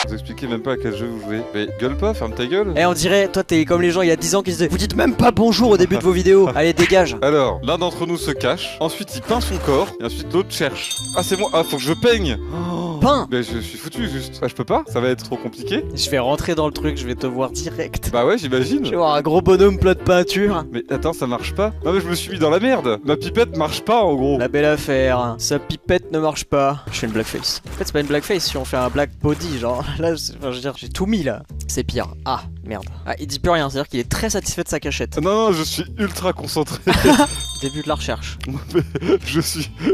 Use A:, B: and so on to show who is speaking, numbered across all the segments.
A: Vous expliquez même pas à quel jeu vous jouez. Mais gueule pas, ferme ta gueule.
B: Eh, on dirait, toi t'es comme les gens il y a 10 ans qui se disaient vous dites même pas bonjour au début de vos vidéos. Allez, dégage.
A: Alors, l'un d'entre nous se cache, ensuite il peint son corps, et ensuite l'autre cherche. Ah c'est moi, ah faut que je peigne.
B: Peint.
A: Mais je suis foutu juste. Bah je peux pas, ça va être trop compliqué.
B: Je vais rentrer dans le truc, je vais te voir direct.
A: Bah ouais j'imagine.
B: Je vais voir un gros bonhomme plat de peinture.
A: Mais attends, ça marche pas. Non mais je me suis mis dans la merde. Ma pipette marche pas en gros.
B: La belle affaire. Sa pipette ne marche pas. Je fais une blackface. En fait c'est pas une blackface si on fait un black body genre. Là enfin, je veux dire j'ai tout mis là. C'est pire. Ah merde. Ah il dit plus rien, c'est à dire qu'il est très satisfait de sa cachette.
A: Non, je suis ultra concentré.
B: Début de la recherche.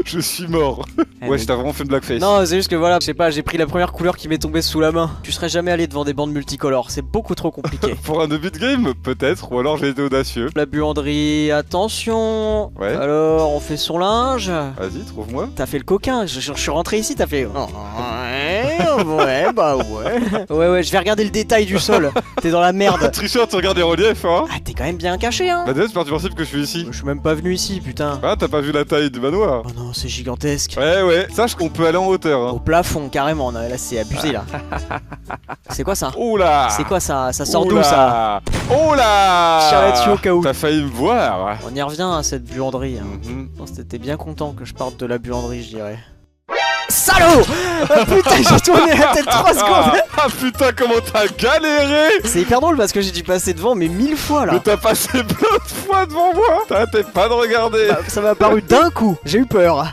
A: je suis mort. Ouais, je t'ai vraiment fait une blackface.
B: Non, c'est juste que voilà, je sais pas, j'ai pris la première couleur qui m'est tombée sous la main. Tu serais jamais allé devant des bandes multicolores, c'est beaucoup trop compliqué.
A: Pour un début de game, peut-être, ou alors j'ai été audacieux.
B: La buanderie, attention.
A: Ouais.
B: Alors, on fait son linge.
A: Vas-y, trouve-moi.
B: T'as fait le coquin, je suis rentré ici, t'as fait... Ouais, bah ouais. Ouais, je vais regarder le détail du sol. T'es dans la merde.
A: Tricheur, tu regardes les reliefs, hein.
B: Ah, t'es quand même bien caché, hein.
A: Bah déjà, tu pars du principe que je suis ici.
B: Je suis même pas venu ici, putain.
A: Ah, t'as pas vu la taille du manoir?
B: Oh non, c'est gigantesque.
A: Ouais, sache qu'on peut aller en hauteur, hein.
B: Au plafond, carrément, non, là c'est abusé, là. C'est quoi ça?
A: Oula.
B: C'est quoi ça? Ça sort d'où ça?
A: Oula.
B: Tire là-dessus au cas où.
A: T'as failli me voir.
B: On y revient à cette buanderie. Hein.
A: Mhm.
B: T'étais bien content que je parte de la buanderie, je dirais. Salaud! Oh, putain, j'ai tourné la tête 3 secondes!
A: Ah putain, comment t'as galéré!
B: C'est hyper drôle parce que j'ai dû passer devant, mais 1000 fois là!
A: Mais t'as passé plein de fois devant moi! T'arrêtais pas de regarder!
B: Bah, ça m'a apparu d'un coup, j'ai eu peur!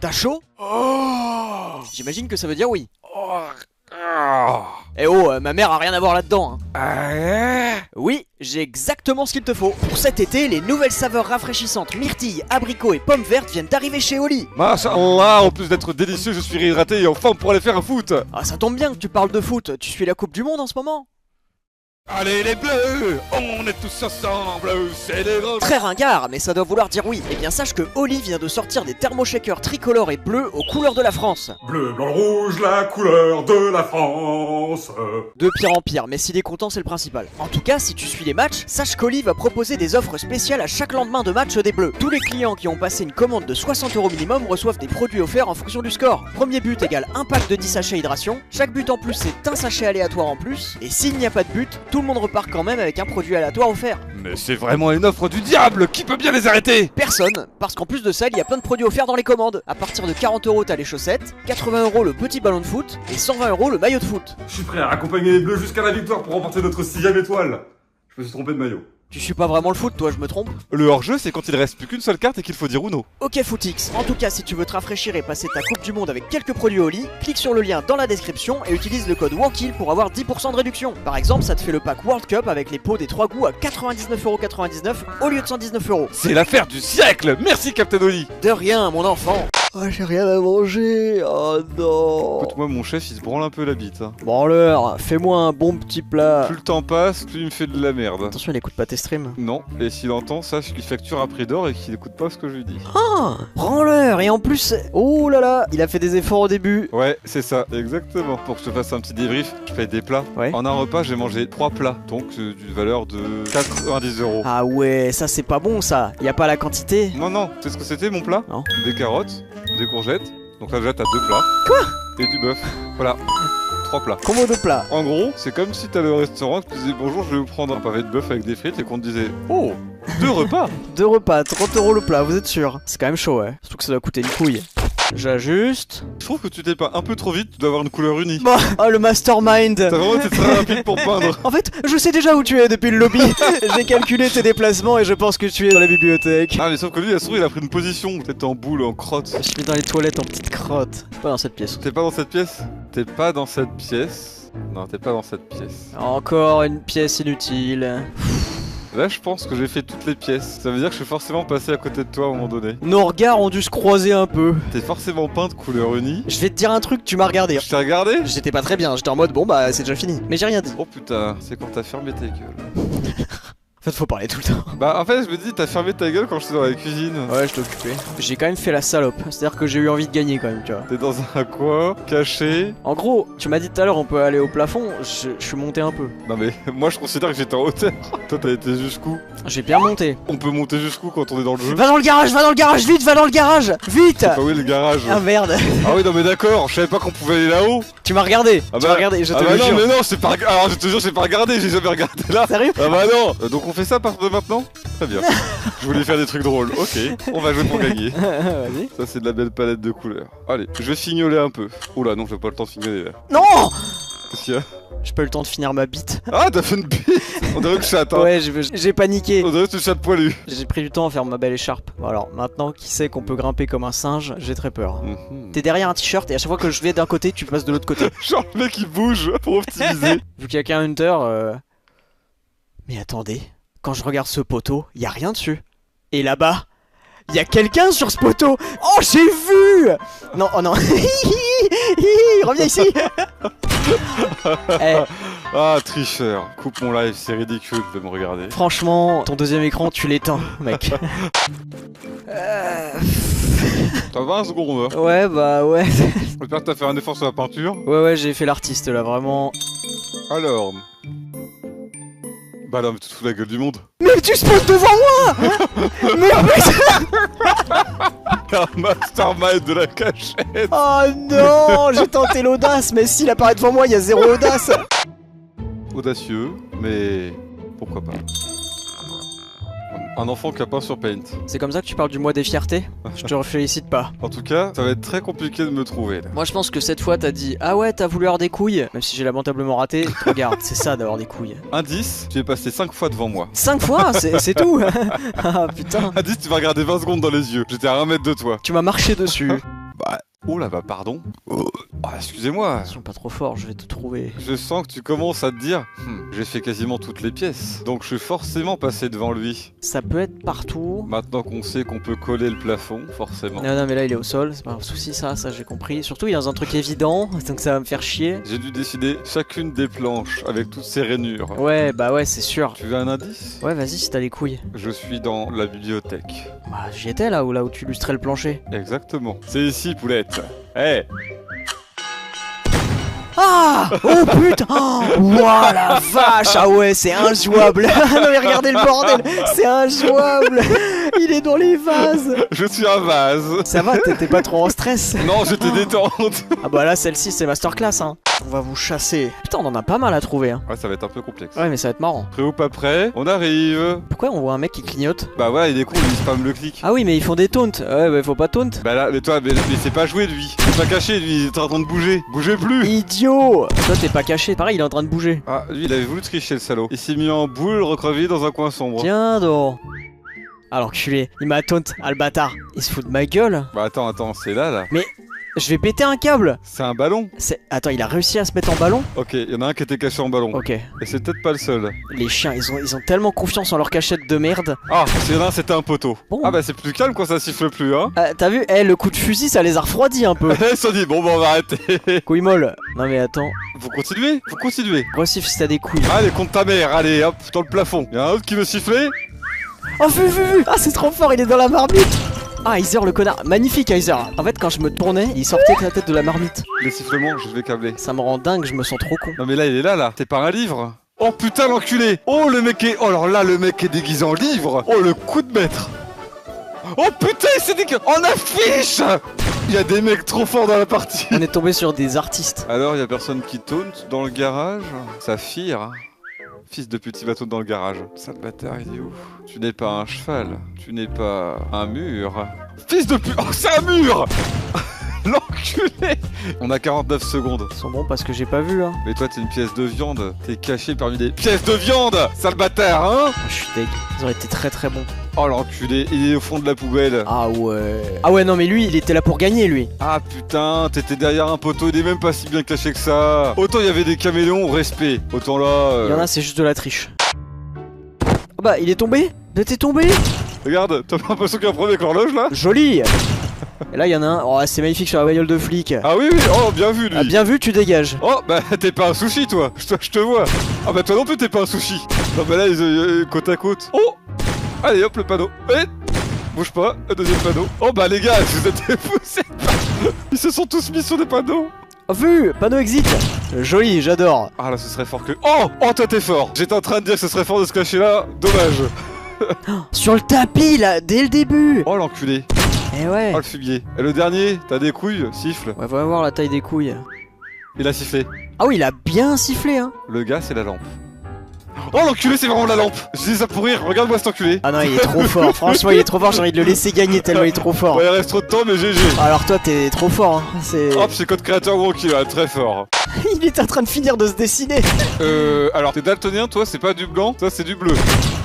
B: T'as chaud?
A: Oh!
B: J'imagine que ça veut dire oui.
A: Oh! Oh!
B: Eh oh, ma mère a rien à voir là-dedans. Hein.
A: Ah.
B: Oui, j'ai exactement ce qu'il te faut. Pour cet été, les nouvelles saveurs rafraîchissantes myrtille, abricot et pommes vertes viennent d'arriver chez Oli.
A: Masha'Allah, en plus d'être délicieux, je suis réhydraté et enfin on pourra aller faire un foot!
B: Ah, ça tombe bien que tu parles de foot. Tu suis la Coupe du Monde en ce moment?
A: Allez les bleus, on est tous ensemble, c'est les grands...
B: Très ringard, mais ça doit vouloir dire oui. Eh bien sache que Oli vient de sortir des thermoshakers tricolores et bleus aux couleurs de la France.
C: Bleu, blanc, rouge, la couleur de la France.
B: De pire en pire, mais s'il est content c'est le principal. En tout cas, si tu suis les matchs, sache qu'Oli va proposer des offres spéciales à chaque lendemain de match des bleus. Tous les clients qui ont passé une commande de 60 € minimum reçoivent des produits offerts en fonction du score. Premier but égale un pack de 10 sachets hydration, chaque but en plus c'est un sachet aléatoire en plus, et s'il n'y a pas de but, tout le monde repart quand même avec un produit aléatoire offert.
A: Mais c'est vraiment une offre du diable, qui peut bien les arrêter?
B: Personne, parce qu'en plus de ça, il y a plein de produits offerts dans les commandes. À partir de 40 € t'as les chaussettes, 80 € le petit ballon de foot, et 120 € le maillot de foot.
C: Je suis prêt à accompagner les Bleus jusqu'à la victoire pour remporter notre 6ème étoile. Je me suis trompé de maillot.
B: Tu suis pas vraiment le foot, toi, je me trompe?
A: Le hors-jeu, c'est quand il reste plus qu'une seule carte et qu'il faut dire Uno.
B: Ok Footix, en tout cas si tu veux te rafraîchir et passer ta coupe du monde avec quelques produits Oli, clique sur le lien dans la description et utilise le code WANKILL pour avoir 10% de réduction. Par exemple, ça te fait le pack World Cup avec les pots des 3 goûts à 99,99 € au lieu de 119 €.
A: C'est l'affaire du siècle. Merci Captain Oli.
B: De rien mon enfant. Oh j'ai rien à manger, oh non.
A: Écoute-moi, mon chef il se branle un peu la bite, hein.
B: Branleur, fais-moi un bon petit plat.
A: Plus le temps passe, plus il me fait de la merde.
B: Attention, il écoute pas tes streams.
A: Non, et s'il entend, sache qu'il facture un prix d'or et qu'il écoute pas ce que je lui dis.
B: Ah, branleur, et en plus, oh là là, il a fait des efforts au début.
A: Ouais, c'est ça, exactement. Pour que je te fasse un petit débrief, je paye des plats.
B: Ouais.
A: En un repas, j'ai mangé 3 plats, donc d'une valeur de 90 €.
B: Ah ouais, ça c'est pas bon ça, y a pas la quantité.
A: Non, tu sais ce que c'était mon plat?
B: Non.
A: Des carottes, des courgettes. Donc là déjà t'as 2 plats.
B: Quoi?
A: Et du bœuf. Voilà. 3 plats.
B: Combo de plats.
A: En gros, c'est comme si t'allais au restaurant, que tu disais bonjour, je vais vous prendre un pavé de bœuf avec des frites et qu'on te disait oh, 2 repas.
B: 2 repas, 30 € le plat, vous êtes sûr? C'est quand même chaud, ouais. Surtout que ça doit coûter une couille. J'ajuste.
A: Je trouve que tu t'es pas un peu trop vite, tu dois avoir une couleur unie.
B: Bon, oh le mastermind.
A: T'as vraiment été très rapide pour peindre.
B: En fait, je sais déjà où tu es depuis le lobby. J'ai calculé tes déplacements et je pense que tu es dans la bibliothèque.
A: Ah mais sauf que lui, la souris, il a pris une position, peut-être en boule, en crotte.
B: Je suis dans les toilettes en petite crotte. Pas dans cette pièce.
A: T'es pas dans cette pièce? T'es pas dans cette pièce? Non, t'es pas dans cette pièce.
B: Encore une pièce inutile.
A: Là, je pense que j'ai fait toutes les pièces. Ça veut dire que je suis forcément passé à côté de toi à un moment donné.
B: Nos regards ont dû se croiser un peu.
A: T'es forcément peint de couleur unie.
B: Je vais te dire un truc, tu m'as regardé.
A: Je t'ai regardé?
B: J'étais pas très bien, j'étais en mode bon bah c'est déjà fini. Mais j'ai rien dit.
A: Oh putain, c'est quand t'as fermé tes gueules.
B: fait, faut parler tout le temps.
A: Bah en fait je me dis t'as fermé ta gueule quand j'étais dans la cuisine.
B: Ouais, je t'ai occupé. J'ai quand même fait la salope. C'est-à-dire que j'ai eu envie de gagner quand même, tu vois.
A: T'es dans un coin, caché.
B: En gros, tu m'as dit tout à l'heure on peut aller au plafond, je suis monté un peu.
A: Non mais moi je considère que j'étais en hauteur. Toi t'as été jusqu'où?
B: J'ai bien monté.
A: On peut monter jusqu'où quand on est dans le jeu?
B: Va dans le garage, vite, va dans le garage, vite.
A: Ah oui le garage.
B: Ah merde.
A: Ah oui non mais d'accord, je savais pas qu'on pouvait aller là-haut.
B: Tu m'as regardé,
A: Ah
B: tu m'as regardé, je te
A: Ah bah
B: le
A: non
B: jure.
A: mais non c'est pas... Alors je te jure j'ai pas regardé, j'ai jamais regardé là.
B: Sérieux?
A: Ah bah non. Donc on fait ça à partir de maintenant? Très bien. Je voulais faire des trucs drôles, ok. On va jouer pour gagner.
B: Vas-y.
A: Ça c'est de la belle palette de couleurs. Allez, je vais fignoler un peu. Oula non j'ai pas le temps de fignoler là.
B: Non.
A: Qu'est-ce qu'il y a?
B: J'ai pas eu le temps de finir ma bite.
A: Ah t'as fait une bite. On dirait que je chatte hein.
B: Ouais, j'ai paniqué.
A: On dirait que tu chattes poilu.
B: J'ai pris du temps à faire ma belle écharpe. Bon alors, maintenant, qui sait qu'on peut grimper comme un singe, j'ai très peur. T'es derrière un t-shirt et à chaque fois que je vais d'un côté, tu passes de l'autre côté.
A: Genre le mec il bouge pour optimiser.
B: Vu qu'il y a qu'un hunter, Mais attendez, quand je regarde ce poteau, y a rien dessus. Et là-bas, y a quelqu'un sur ce poteau. Oh, j'ai vu. Non, oh non. Reviens ici. Eh,
A: Ah tricheur. Coupe mon live, c'est ridicule de me regarder.
B: franchement, ton deuxième écran, tu l'éteins, mec.
A: T'as 20 secondes hein.
B: Ouais, bah ouais.
A: J'espère que t'as fait un effort sur la peinture.
B: Ouais, j'ai fait l'artiste là, vraiment.
A: Alors... Bah non mais tu te fous de la gueule du monde.
B: Mais tu se poses devant moi. Mais
A: Un mastermind de la cachette.
B: oh non, j'ai tenté l'audace, mais s'il apparaît devant moi, il y a zéro audace.
A: Audacieux, mais... Pourquoi pas. Un enfant qui a peint sur Paint.
B: C'est comme ça que tu parles du mois des fiertés? Je te félicite pas.
A: En tout cas, ça va être très compliqué de me trouver là.
B: Moi je pense que cette fois t'as dit ah ouais t'as voulu avoir des couilles. Même si j'ai lamentablement raté, regarde, c'est ça d'avoir des couilles.
A: Indice, tu es passé 5 fois devant moi.
B: 5 fois, c'est tout. Ah putain.
A: Indice, tu vas regarder 20 secondes dans les yeux. J'étais à 1 mètre de toi.
B: Tu m'as marché dessus.
A: Bah... Oh là bah pardon. Oh, excusez-moi.
B: Attention pas trop fort, je vais te trouver.
A: Je sens que tu commences à te dire j'ai fait quasiment toutes les pièces, donc je suis forcément passé devant lui.
B: Ça peut être partout.
A: Maintenant qu'on sait qu'on peut coller le plafond, forcément.
B: Non mais là il est au sol, c'est pas un souci ça j'ai compris. Surtout il est dans un truc évident, donc ça va me faire chier.
A: J'ai dû décider chacune des planches avec toutes ces rainures.
B: Ouais bah ouais c'est sûr.
A: Tu veux un indice?
B: Ouais vas-y si t'as les couilles.
A: Je suis dans la bibliothèque.
B: Bah j'y étais là où tu illustrais le plancher.
A: Exactement. C'est ici, poulette. Eh
B: Ah! Oh putain! Oh, ouah la vache! Ah ouais, c'est injouable! Non mais regardez le bordel! C'est injouable! Il est dans les vases!
A: Je suis un vase.
B: Ça va, t'étais pas trop en stress?
A: Non, j'étais détente.
B: Ah bah là, celle-ci, c'est masterclass, hein! On va vous chasser. Putain, on en a pas mal à trouver, hein!
A: Ouais, ça va être un peu complexe.
B: Ouais, mais ça va être marrant.
A: Prêt ou pas prêt? On arrive.
B: Pourquoi on voit un mec qui clignote?
A: Bah ouais, il est con, il spam le clic.
B: Ah oui, mais ils font des taunts! Ouais, bah faut pas taunt!
A: Bah là, mais toi, mais c'est pas joué lui. Il est pas caché, lui, il est en train de bouger. Bougez plus.
B: Idiot! Toi, t'es pas caché. Pareil, il est en train de bouger.
A: Ah, lui, il avait voulu tricher le salaud. Il s'est mis en boule recroquevillé dans un coin sombre.
B: Tiens donc! Ah l'enculé, il m'a taunt, ah le bâtard! Il se fout de ma gueule!
A: Bah attends, c'est là.
B: Je vais péter un câble!
A: C'est un ballon.
B: Attends, il a réussi à se mettre en ballon?
A: Ok, il y en a un qui était caché en ballon.
B: Ok.
A: Et c'est peut-être pas le seul.
B: Les chiens, ils ont tellement confiance en leur cachette de merde.
A: Ah, c'est là, c'était un poteau.
B: Bon.
A: Ah bah c'est plus calme quand ça siffle plus, hein.
B: T'as vu, le coup de fusil, ça les a refroidis un peu.
A: Ils se sont dit, bon bah on va arrêter.
B: Couille molle. Non mais attends.
A: Vous continuez.
B: Recife si t'as des couilles.
A: Allez, compte ta mère, allez, hop, dans le plafond. Il y a un autre qui veut siffler.
B: Oh, vu. Ah, c'est trop fort, il est dans la marmite. Ah, Heiser le connard. Magnifique, Heiser. En fait, quand je me tournais, il sortait avec la tête de la marmite.
A: Les sifflements, je vais câbler.
B: Ça me rend dingue, je me sens trop con.
A: Non mais là, il est là. C'est pas un livre. Oh putain, l'enculé. Oh, le mec est... Oh, alors là, le mec est déguisé en livre. Oh, le coup de maître. Oh putain, c'est dégueu. En affiche. Il y a des mecs trop forts dans la partie.
B: On est tombé sur des artistes.
A: Alors, il y a personne qui taunt dans le garage. Saphir. Fils de petit bateau dans le garage. Sale bâtard, il est où? Tu n'es pas un cheval. Tu n'es pas un mur. Fils de pute. Oh, c'est un mur. L'enculé. On a 49 secondes.
B: Ils sont bons parce que j'ai pas vu, hein.
A: Mais toi, t'es une pièce de viande. T'es caché parmi des pièces de viande. Sale bâtard, hein.
B: Oh, je suis deg. Ils auraient été très très bons.
A: Oh, l'enculé. Il est au fond de la poubelle.
B: Ah ouais. Ah ouais, non mais lui, il était là pour gagner, lui.
A: Ah putain, t'étais derrière un poteau. Il est même pas si bien caché que ça. Autant il y avait des caméléons, respect. Autant là...
B: Il y en a, c'est juste de la triche. Oh bah, il est tombé? T'es tombé?
A: Regarde, t'as pas l'impression qu'il y a un problème avec l'horloge là?
B: Joli. Et là, il y en a un. Oh, c'est magnifique sur la bagnole de flic.
A: Ah oui, oh bien vu lui.
B: Ah, bien vu, tu dégages.
A: Oh bah t'es pas un sushi toi, je te vois. Ah bah toi non plus t'es pas un sushi. Non mais là, côte à côte. Oh! Allez hop, le panneau. Eh, bouge pas, un deuxième panneau. Oh bah les gars, vous êtes des fous, c'est pas... Ils se sont tous mis sur des panneaux.
B: Oh, vu, panneau exit. Joli, j'adore.
A: Ah là, ce serait fort que... Oh! Oh, toi t'es fort. J'étais en train de dire que ce serait fort de se cacher là. Dommage.
B: Sur le tapis, là, dès le début.
A: Oh l'enculé.
B: Eh ouais.
A: Oh le fumier. Et le dernier, t'as des couilles, siffle.
B: Ouais, va voir la taille des couilles.
A: Il a sifflé.
B: Ah oui, il a bien sifflé, hein.
A: Le gars, c'est la lampe. Oh l'enculé, c'est vraiment la lampe. Je dis ça pour rire, regarde-moi cet enculé.
B: Ah non, il est trop fort. Franchement, il est trop fort. J'ai envie de le laisser gagner tellement il est trop fort.
A: Ouais, il reste trop de temps, mais GG.
B: Alors toi, t'es trop fort, hein. C'est...
A: Hop, c'est code créateur gros qui va très fort.
B: Il est en train de finir de se dessiner.
A: Alors t'es daltonien, toi, c'est pas du blanc, ça c'est du bleu.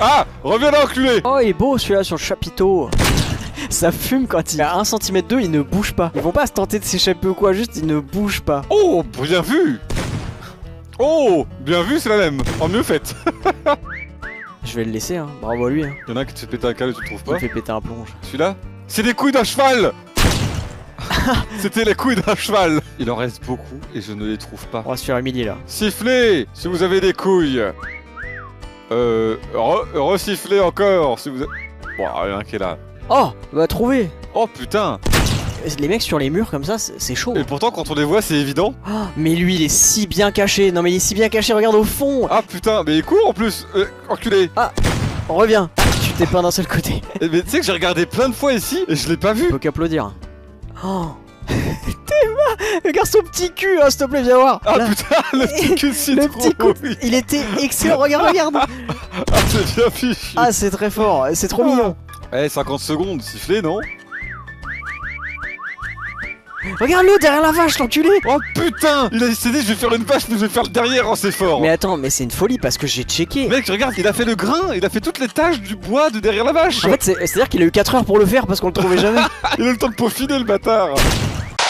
A: Ah, reviens là, enculé.
B: Oh, il est beau celui-là sur le chapiteau. Ça fume quand il a 1 cm d'eux, il ne bouge pas. Ils vont pas se tenter de s'échapper ou quoi, juste il ne bouge pas.
A: Oh, bien vu. Oh, bien vu, c'est la même. En mieux fait.
B: Je vais le laisser, hein. Bravo à lui, hein.
A: Y'en a un qui te fait péter un câble et tu le trouves
B: Il me
A: pas.
B: fait péter un plonge.
A: Celui-là, c'est les couilles d'un cheval. C'était les couilles d'un cheval. Il en reste beaucoup et je ne les trouve pas.
B: On va se faire humilier là.
A: Sifflez si vous avez des couilles. Resifflez encore si vous avez... Bon, il y en a un qui est là.
B: Oh, va trouver.
A: Oh putain.
B: Les mecs sur les murs comme ça, c'est chaud.
A: Et pourtant quand on les voit c'est évident.
B: Oh, mais lui il est si bien caché. Non mais il est si bien caché, regarde au fond.
A: Ah putain, mais il court en plus. Enculé.
B: Reviens. Tu t'es peint d'un seul côté.
A: Mais tu sais que j'ai regardé plein de fois ici et je l'ai pas vu.
B: Faut qu'applaudir. Oh. Théma, regarde son petit cul, hein, s'il te plaît, viens voir.
A: Ah
B: Là.
A: putain, le petit cul de
B: Le
A: citron.
B: petit coup,
A: Oui.
B: il était excellent, regarde.
A: Ah c'est bien fichu.
B: Ah, c'est très fort, c'est trop mignon.
A: Eh 50 secondes, sifflé non?
B: Regarde-le derrière la vache, l'enculé.
A: Oh putain. Il s'est dit je vais faire une vache mais je vais faire le derrière, oh c'est fort.
B: Mais attends, mais c'est une folie parce que j'ai checké.
A: Mec regarde, il a fait le grain, il a fait toutes les taches du bois de derrière la vache.
B: En fait, c'est-à-dire qu'il a eu 4 heures pour le faire parce qu'on le trouvait jamais.
A: Il a eu le temps de peaufiner le bâtard.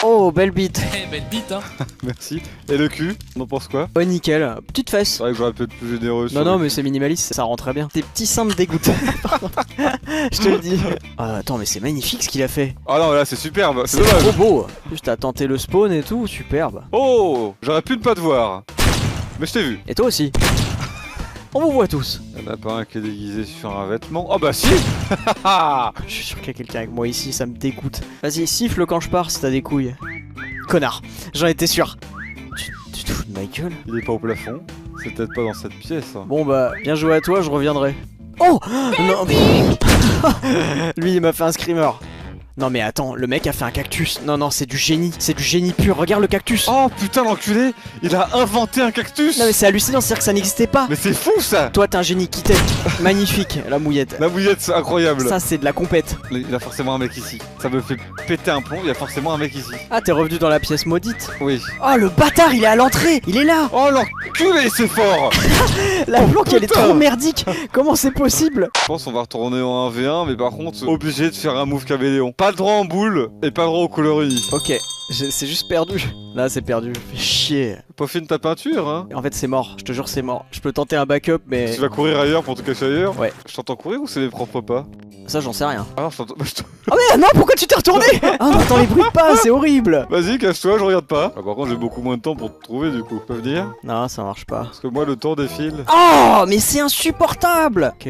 B: Oh, belle bite.
D: Eh, belle bite, hein.
A: Merci. Et le cul, on en pense quoi?
B: Oh, nickel. Petite fesse.
A: C'est vrai que j'aurais pu être plus généreux.
B: Non, non, mais c'est minimaliste, ça rend très bien. Tes petits seins me dégoûtent. Pardon. Je te le dis. Ah, attends, mais c'est magnifique ce qu'il a fait.
A: Ah non, là c'est superbe, c'est
B: C'est
A: dommage.
B: trop beau. Juste à tenter le spawn et tout, superbe.
A: Oh, j'aurais pu ne pas te voir. Mais je t'ai vu.
B: Et toi aussi. On vous voit tous.
A: Y'en a pas un qui est déguisé sur un vêtement. Oh bah si.
B: Je suis sûr qu'il y a quelqu'un avec moi ici, ça me dégoûte. Vas-y, siffle quand je pars si t'as des couilles. Connard, j'en étais sûr. Tu te fous de ma gueule?
A: Il est pas au plafond. C'est peut-être pas dans cette pièce. Hein.
B: Bon bah, bien joué à toi, je reviendrai. Oh non. Lui, il m'a fait un screamer. Non mais attends, le mec a fait un cactus. Non, non, c'est du génie pur. Regarde le cactus.
A: Oh putain l'enculé, il a inventé un cactus.
B: Non mais c'est hallucinant, c'est-à-dire que ça n'existait pas.
A: Mais c'est fou ça.
B: Toi, t'es un génie qui t'aide. Magnifique, la mouillette.
A: La bouillette, c'est incroyable.
B: Ça, c'est de la compète.
A: Il a forcément un mec ici. Ça me fait péter un plomb, il y a forcément un mec ici.
B: Ah, t'es revenu dans la pièce maudite.
A: Oui.
B: Oh, le bâtard, il est à l'entrée. Il est là.
A: Oh l'enculé, c'est fort.
B: La planque, elle est
A: putain.
B: trop merdique. Comment c'est possible?
A: Je pense qu'on va retourner en 1v1, mais par contre, obligé de faire un move caméléon. Pas le droit en boule et pas le droit au coloris.
B: Ok, c'est juste perdu. Là, c'est perdu. Fais chier.
A: Peaufine ta peinture, hein.
B: En fait, c'est mort. Je te jure, c'est mort. Je peux tenter un backup, mais...
A: Tu vas courir ailleurs pour te cacher ailleurs.
B: Ouais.
A: Je t'entends courir ou c'est mes propres pas?
B: Ça, j'en sais rien.
A: Ah non, je t'entends...
B: Oh mais non, pourquoi tu t'es retourné? Ah, on entend les bruits de pas, c'est horrible.
A: Vas-y, cache-toi, je regarde pas. Ah, par contre, j'ai beaucoup moins de temps pour te trouver, du coup. Tu peux venir?
B: Non, ça marche pas.
A: Parce que moi, le temps défile.
B: Oh, mais c'est insupportable. Ok.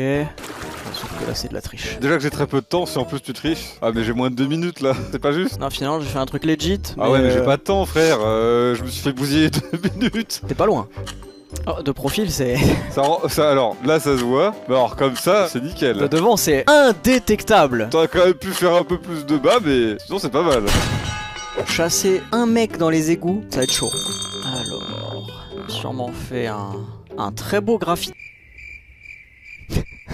B: Sauf que là, c'est de la triche.
A: Déjà que j'ai très peu de temps, si en plus tu triches. Ah, mais j'ai moins de 2 minutes, là. C'est pas juste?
B: Non, finalement, j'ai fait un truc legit.
A: Ah ouais, mais j'ai pas de temps, frère. Je me suis fait bousiller 2 minutes.
B: T'es pas loin. Oh, de profil, c'est...
A: Alors, là, ça se voit. Mais alors, comme ça, c'est
B: De
A: nickel.
B: devant, c'est indétectable.
A: T'aurais quand même pu faire un peu plus de bas, mais sinon, c'est pas mal.
B: Chasser un mec dans les égouts, ça va être chaud. Alors... Sûrement fait un très beau graffiti.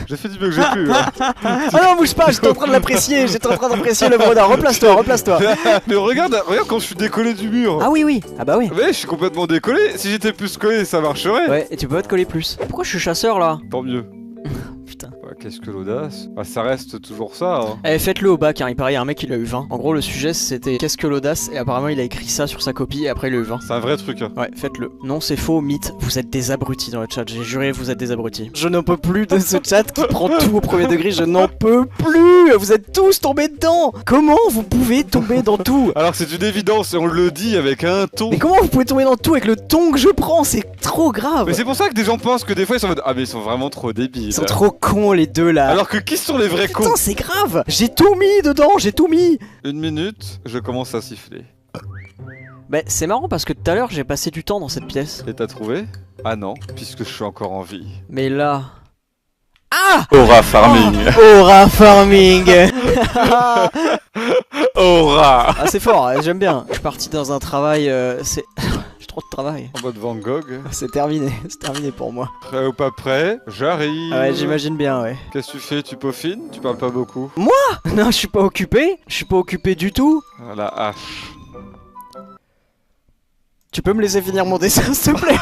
A: J'ai fait du mieux que j'ai pu. Hein.
B: Ah non, bouge pas, j'étais en train de l'apprécier, j'étais en train d'apprécier le brodard. Replace-toi, replace-toi.
A: Mais regarde quand je suis décollé du mur.
B: Ah oui, oui, ah bah oui.
A: Mais je suis complètement décollé. Si j'étais plus collé, ça marcherait.
B: Ouais, et tu peux pas te coller plus. Pourquoi je suis chasseur là?
A: Tant mieux.
B: Putain.
A: Ouais, qu'est-ce que l'audace. Bah, ça reste toujours ça. Hein.
B: Eh, faites-le au bac, hein. Il paraît, il y a un mec, il a eu 20. En gros, le sujet c'était qu'est-ce que l'audace, et apparemment, il a écrit ça sur sa copie, et après, il a eu 20.
A: C'est un vrai truc. Hein.
B: Ouais, faites-le. Non, c'est faux, mythe. Vous êtes des abrutis dans le chat, j'ai juré, vous êtes des abrutis. Je n'en peux plus de ce chat qui prend tout au premier degré, je n'en peux plus. vu, vous êtes tous tombés dedans. Comment vous pouvez tomber dans tout?
A: Alors que c'est une évidence et on le dit avec un ton.
B: Mais comment vous pouvez tomber dans tout avec le ton que je prends? C'est trop grave.
A: Mais c'est pour ça que des gens pensent que des fois ils sont en mode ah mais ils sont vraiment trop débiles.
B: Ils sont trop cons les deux là.
A: Alors que qui sont les vrais cons?
B: Putain, c'est grave. J'ai tout mis dedans, j'ai tout mis.
A: 1 minute, je commence à siffler.
B: Bah c'est marrant parce que tout à l'heure j'ai passé du temps dans cette pièce.
A: Et t'as trouvé? Ah non, puisque je suis encore en vie.
B: Mais là... Ah!
A: Aura farming.
B: Aura farming.
A: Aura.
B: Ah c'est fort, j'aime bien. Je suis parti dans un travail, c'est... J'ai trop de travail.
A: En mode Van Gogh.
B: C'est terminé pour moi.
A: Prêt ou pas prêt? J'arrive.
B: Ah ouais, j'imagine bien, ouais.
A: Qu'est-ce que tu fais? Tu peaufines? Tu parles pas beaucoup?
B: Non, je suis pas occupé du tout.
A: Ah, la hache.
B: Tu peux me laisser finir mon dessin s'il te plaît?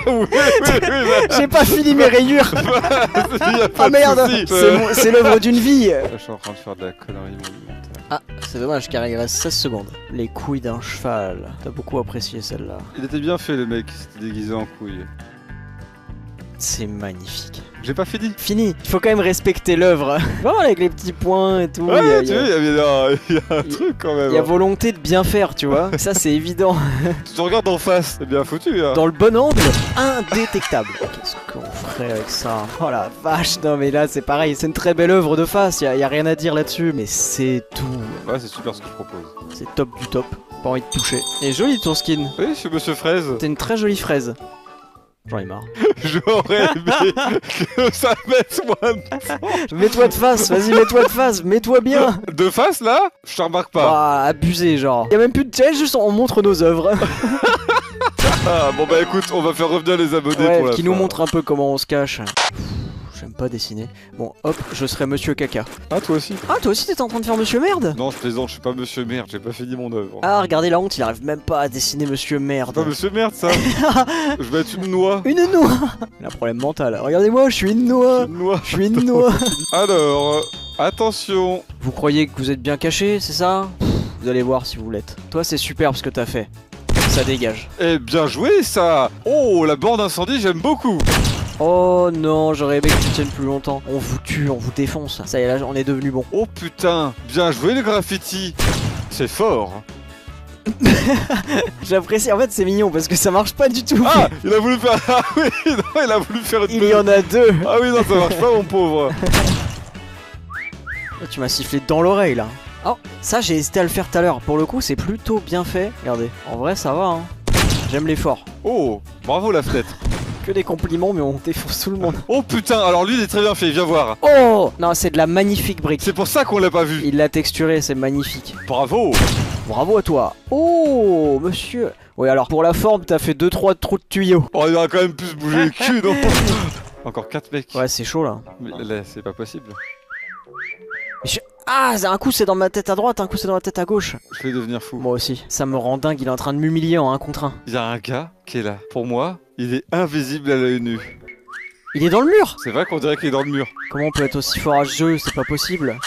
A: Oui, bah,
B: J'ai pas fini mes rayures.
A: y a pas
B: Oh
A: de
B: merde,
A: souci.
B: c'est l'œuvre d'une vie.
A: Là, je suis en train de faire de la connerie monumentale.
B: Ah, c'est dommage car il reste 16 secondes. Les couilles d'un cheval. T'as beaucoup apprécié celle-là.
A: Il était bien fait le mec qui s'était déguisé en couille.
B: C'est magnifique.
A: J'ai pas fini.
B: Fini, il faut quand même respecter l'œuvre. Vraiment avec les petits points et tout.
A: Ouais,
B: il y a-
A: tu vois, il y a un truc quand même.
B: il y a volonté de bien faire, tu vois. Ça c'est évident.
A: Tu te regardes en face, c'est bien foutu hein.
B: Dans le bon angle, indétectable. Qu'est-ce qu'on ferait avec ça? Oh la vache, non mais là c'est pareil, c'est une très belle œuvre de face, y a rien à dire là-dessus. Mais c'est tout.
A: Ouais, c'est super ce que je propose.
B: C'est top du top. Pas envie de toucher. Et joli ton skin.
A: Oui, je suis Monsieur Fraise.
B: T'es une très jolie fraise. J'en ai marre.
A: J'aurais aimé que ça mette moins de...
B: Mets-toi de face, vas-y mets-toi de face, mets-toi bien.
A: De face là? Je te remarque pas.
B: Ah, abusé genre. Y'a même plus de challenge, juste on montre nos œuvres.
A: Ah, bon bah écoute, on va faire revenir les abonnés
B: Ouais,
A: pour la
B: qui
A: fin.
B: nous montre un peu comment on se cache. J'aime pas dessiner. Bon, hop, je serai Monsieur Caca.
A: Ah, toi aussi?
B: Ah, toi aussi t'étais en train de faire Monsieur Merde?
A: Non, je plaisante, je suis pas Monsieur Merde, j'ai pas fini mon œuvre.
B: Ah, regardez la honte, il arrive même pas à dessiner Monsieur
A: C'est
B: Merde.
A: pas Monsieur Merde ça. Je vais être une noix.
B: Une noix. Il a un problème mental. Regardez-moi, je suis une noix.
A: Une noix.
B: Je suis une noix.
A: Alors, attention.
B: Vous croyez que vous êtes bien caché, c'est ça? Vous allez voir si vous l'êtes. Toi, c'est superbe ce que t'as fait. Ça dégage.
A: Eh, bien joué ça. Oh, la bande incendie, j'aime beaucoup.
B: Oh non, j'aurais aimé que tu tiennes plus longtemps. On vous tue, on vous défonce. Ça y est, là, on est devenu bon.
A: Oh putain, bien joué le graffiti. C'est fort.
B: J'apprécie, en fait, c'est mignon parce que ça marche pas du tout.
A: Ah, il a voulu faire... Ah oui, non, il a voulu faire une...
B: Il y en a deux.
A: Ah oui, non, ça marche pas mon pauvre.
B: Oh, tu m'as sifflé dans l'oreille là. Oh, ça j'ai hésité à le faire tout à l'heure. Pour le coup, c'est plutôt bien fait. Regardez, en vrai, ça va. Hein. J'aime l'effort.
A: Oh, bravo la fenêtre.
B: Que des compliments, mais on défonce tout le monde.
A: Oh putain, alors lui il est très bien fait, viens voir.
B: Oh non, c'est de la magnifique brique.
A: C'est pour ça qu'on l'a pas vu.
B: Il l'a texturé, c'est magnifique.
A: Bravo.
B: Bravo à toi. Oh, monsieur. Oui, alors pour la forme, t'as fait 2-3 trous de tuyaux.
A: Oh, il aurait quand même pu se bouger le cul, non? Encore 4 mecs.
B: Ouais, c'est chaud là.
A: Mais là, c'est pas possible.
B: Ah, un coup c'est dans ma tête à droite, un coup c'est dans ma tête à gauche.
A: Je vais devenir fou.
B: Moi aussi. Ça me rend dingue, il est en train de m'humilier en 1 contre 1.
A: Il y a un gars qui est là. Pour moi, il est invisible à l'œil nu.
B: Il est dans le mur.
A: C'est vrai qu'on dirait qu'il est dans le mur.
B: Comment on peut être aussi fort à ce jeu? C'est pas possible.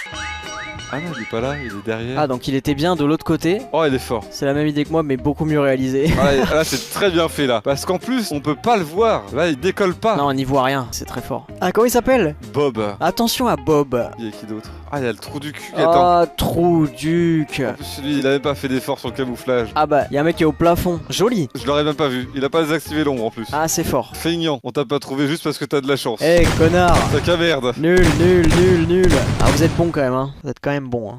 A: Ah non, il est pas là, il est derrière.
B: Ah, donc il était bien de l'autre côté.
A: Oh, il est fort.
B: C'est la même idée que moi, mais beaucoup mieux réalisé.
A: Ah, là, c'est très bien fait là. Parce qu'en plus, on peut pas le voir. Là, il décolle pas.
B: Non, on n'y voit rien, c'est très fort. Ah, comment il s'appelle?
A: Bob.
B: Attention à Bob.
A: Il y a qui d'autre? Ah, il y a le trou du cul. Attends.
B: Ah, trou duc.
A: En plus, lui, il a même pas fait d'effort sur le camouflage.
B: Ah bah, y a un mec qui est au plafond. Joli.
A: Je l'aurais même pas vu. Il a pas désactivé l'ombre en plus.
B: Ah, c'est fort.
A: Feignant. On t'a pas trouvé juste parce que t'as de la chance.
B: Eh, connard.
A: T'as qu'à merde.
B: Nul, nul, nul, nul. Ah, vous êtes bon quand même, hein. Vous êtes quand même bon, hein.